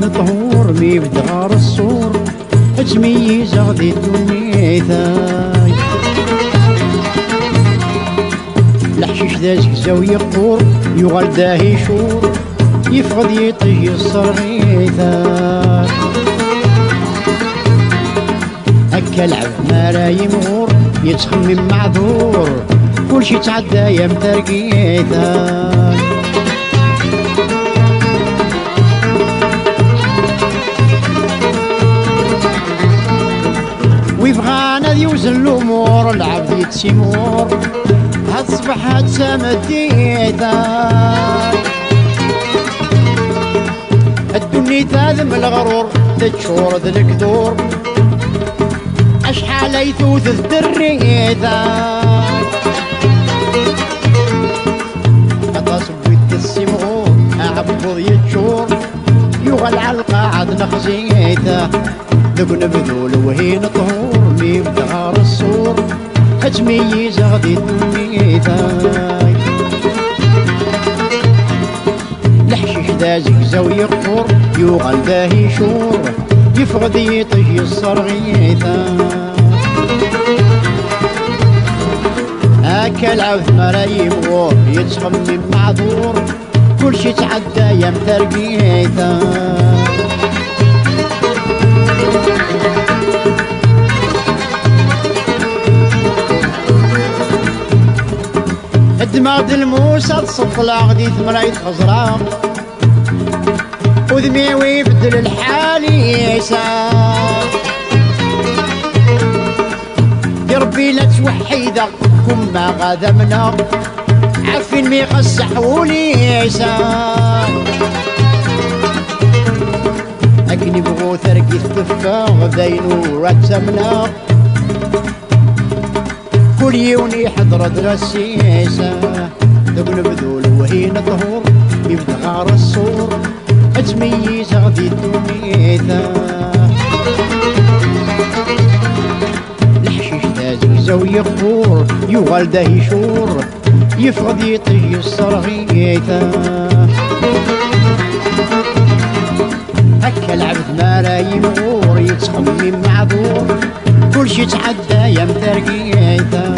وهين طهور ميبدا غار الصور تميز غدي الدنيا الحشيش ذا زكزا ويقور يغال داهي شور يفقد يطي الصرغيثا هكا العب ما لا يمغور يتخمم معذور كلشي تعدى يا مترقيثا ويبغانا يوزن الامور العبد يتسيمور هاد الصبح هاد سامديتا الدنيا تاذم الغرور تتشور ذا الكدور اشحال يثوث الدريتا غطا سويت السمغور اعبض يتشور يغل على القاعد نخزيتا ذوق نبذول وهين طهور ميبدا غار الصور تميز غدي الدنيا الحشيش ذا زكزا ويقفر يوغل داهي شور يفقد يطي الصرغيثا هكا العوث ما يمغور يتخمم معذور كلشي تعدى يا مترقيثا دماغ الموسى تصف العقدي ثمريت خزرا وذمي يبدل الحال يسار يا ربي لا توحيدا كما غادا منا عارفين مي غسح وليسار اكني بغو ثرقي التفاغ داينو راتمنا كل يوني حضر درسيسة ذوق نبذول وهين طهور يبدا غار الصور تميز غدي الدنيا الحشيش ذا زكزا ويقفور يغال داهي شور يفقد يطي الصرغيثا هكا العبد ما لا يمغور يتخمم معذور كلشي تعدى يا مترقيثا